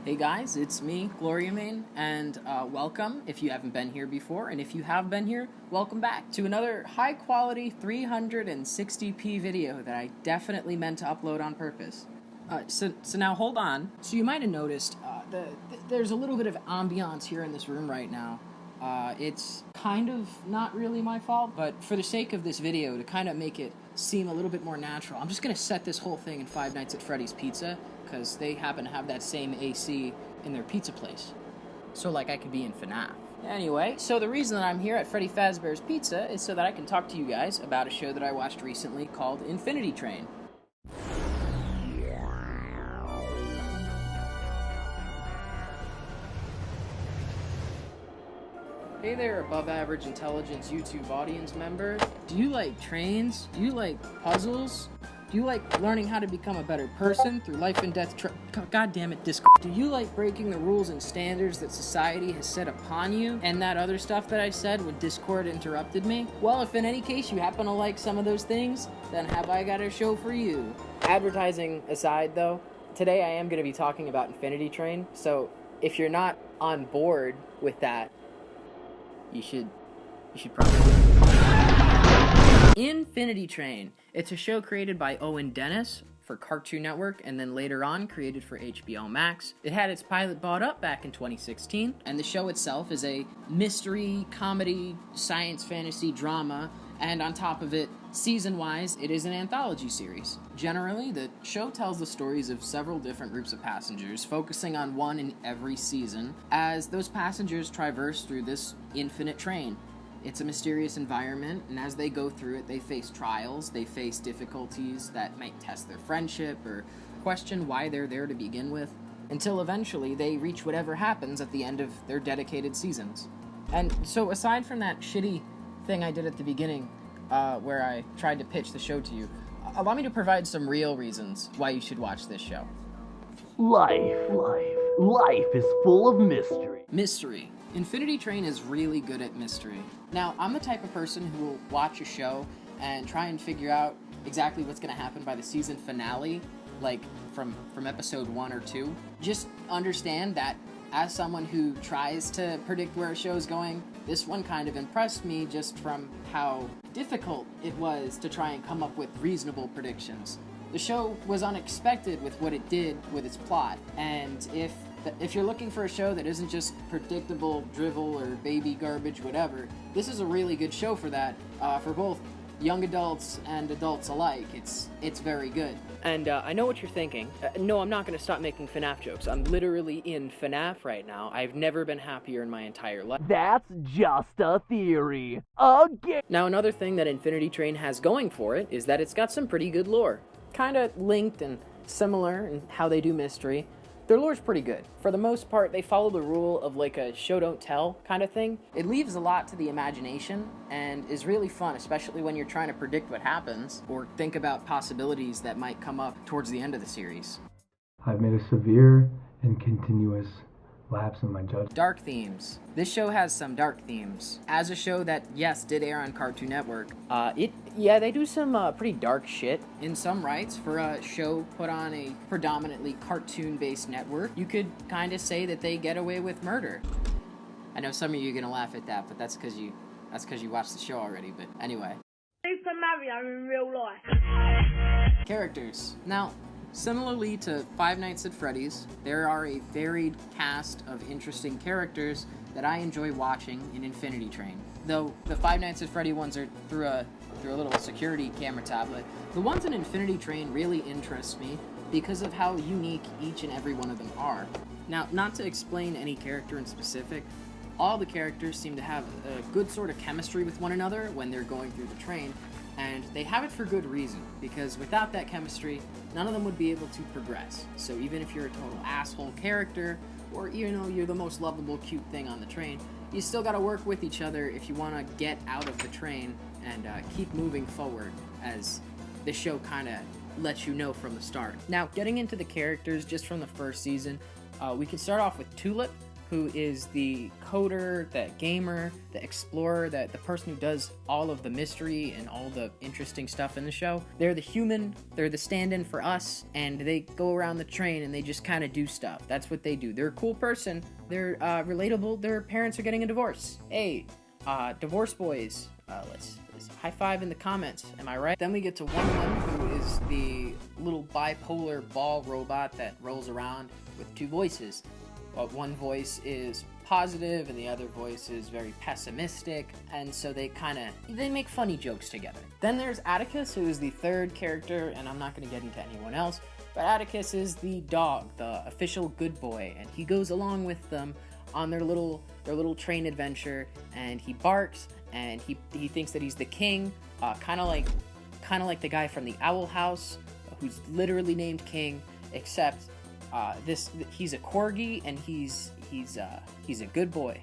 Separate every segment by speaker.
Speaker 1: Hey guys, it's me, Gloria Main, and welcome if you haven't been here before, and if you have been here, welcome back to another high-quality 360p video that I definitely meant to upload on purpose. So now hold on. So you might have noticed there's a little bit of ambiance here in this room right now. It's kind of not really my fault, but for the sake of this video, to kind of make it seem a little bit more natural, I'm just going to set this whole thing in Five Nights at Freddy's Pizza, because they happen to have that same AC in their pizza place. So, like, I could be in FNAF. Anyway, so the reason that I'm here at Freddy Fazbear's Pizza is so that I can talk to you guys about a show that I watched recently called Infinity Train. Hey there, above-average intelligence YouTube audience member. Do you like trains? Do you like puzzles? Do you like learning how to become a better person through life and death God damn it, Discord. Do you like breaking the rules and standards that society has set upon you? And that other stuff that I said when Discord interrupted me? Well, if in any case you happen to like some of those things, then have I got a show for you. Advertising aside, though, today I am going to be talking about Infinity Train, so if you're not on board with that, you should probably... Infinity Train. It's a show created by Owen Dennis for Cartoon Network and then later on created for HBO Max. It had its pilot bought up back in 2016, and the show itself is a mystery, comedy, science fantasy drama, and on top of it, season-wise, it is an anthology series. Generally, the show tells the stories of several different groups of passengers, focusing on one in every season, as those passengers traverse through this infinite train. It's a mysterious environment, and as they go through it, they face trials, they face difficulties that might test their friendship or question why they're there to begin with, until eventually they reach whatever happens at the end of their dedicated seasons. And so aside from that shitty thing I did at the beginning, where I tried to pitch the show to you, allow me to provide some real reasons why you should watch this show.
Speaker 2: Life is full of mystery.
Speaker 1: Mystery. Infinity Train is really good at mystery. Now, I'm the type of person who will watch a show and try and figure out exactly what's going to happen by the season finale, like from episode 1 or 2. Just understand that as someone who tries to predict where a show is going, this one kind of impressed me just from how difficult it was to try and come up with reasonable predictions. The show was unexpected with what it did with its plot, and if you're looking for a show that isn't just predictable drivel or baby garbage, whatever, this is a really good show for that, for both young adults and adults alike. It's very good. And I know what you're thinking. No, I'm not going to stop making FNAF jokes. I'm literally in FNAF right now. I've never been happier in my entire life.
Speaker 2: That's just a theory. Again.
Speaker 1: Now, another thing that Infinity Train has going for it is that it's got some pretty good lore. Kind of linked and similar in how they do mystery. Their lore's pretty good. For the most part, they follow the rule of like a show-don't-tell kind of thing. It leaves a lot to the imagination and is really fun, especially when you're trying to predict what happens or think about possibilities that might come up towards the end of the series.
Speaker 3: I've made a severe and continuous lapse in my judgment.
Speaker 1: Dark themes. This show has some dark themes. As a show that, yes, did air on Cartoon Network, they do some pretty dark shit in some rights. For a show put on a predominantly cartoon-based network, you could kind of say that they get away with murder. I know some of you are gonna laugh at that, but that's because you watched the show already, but anyway.
Speaker 4: Super Mario in real life.
Speaker 1: Characters. Now, similarly to Five Nights at Freddy's, there are a varied cast of interesting characters that I enjoy watching in Infinity Train. Though the Five Nights at Freddy ones are through a little security camera tablet, the ones in Infinity Train really interest me because of how unique each and every one of them are. Now, not to explain any character in specific, all the characters seem to have a good sort of chemistry with one another when they're going through the train, and they have it for good reason, because without that chemistry, none of them would be able to progress. So even if you're a total asshole character, or you're the most lovable cute thing on the train, you still gotta work with each other if you wanna get out of the train and keep moving forward, as the show kinda lets you know from the start. Now, getting into the characters just from the first season, we can start off with Tulip, who is the coder, the gamer, the explorer, the person who does all of the mystery and all the interesting stuff in the show. They're the human, they're the stand-in for us, and they go around the train and they just kind of do stuff. That's what they do. They're a cool person, they're relatable, their parents are getting a divorce. Hey, divorce boys, let's high five in the comments, am I right? Then we get to 1-1, who is the little bipolar ball robot that rolls around with two voices. One voice is positive and the other voice is very pessimistic, and so they make funny jokes together. Then there's Atticus, who is the third character, and I'm not going to get into anyone else, but Atticus is the dog, the official good boy, and he goes along with them on their little train adventure, and he barks, and he thinks that he's the king, kind of like the guy from the Owl House, who's literally named King, except he's a corgi and he's a good boy.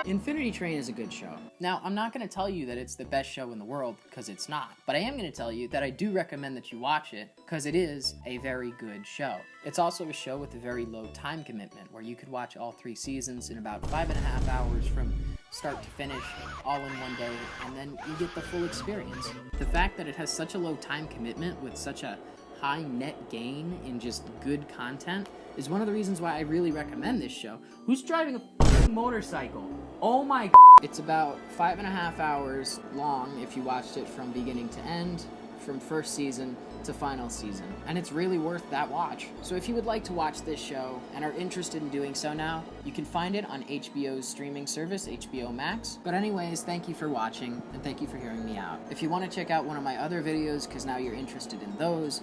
Speaker 1: Infinity Train is a good show. Now, I'm not going to tell you that it's the best show in the world, because it's not. But I am going to tell you that I do recommend that you watch it, because it is a very good show. It's also a show with a very low time commitment, where you could watch all 3 seasons in about 5.5 hours from start to finish, all in one day, and then you get the full experience. The fact that it has such a low time commitment with such a high net gain in just good content is one of the reasons why I really recommend this show. Who's driving a motorcycle? Oh my god. It's about 5.5 hours long if you watched it from beginning to end, from first season to final season, and it's really worth that watch. So if you would like to watch this show and are interested in doing so now, you can find it on HBO's streaming service, HBO Max. But anyways, thank you for watching, and thank you for hearing me out. If you want to check out one of my other videos, because now you're interested in those,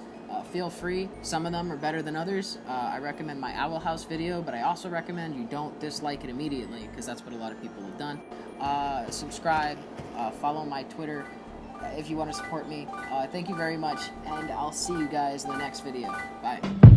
Speaker 1: feel free. Some of them are better than others. I recommend my Owl House video, but I also recommend you don't dislike it immediately, because that's what a lot of people have done. Subscribe, follow my Twitter if you want to support me. Thank you very much, and I'll see you guys in the next video. Bye.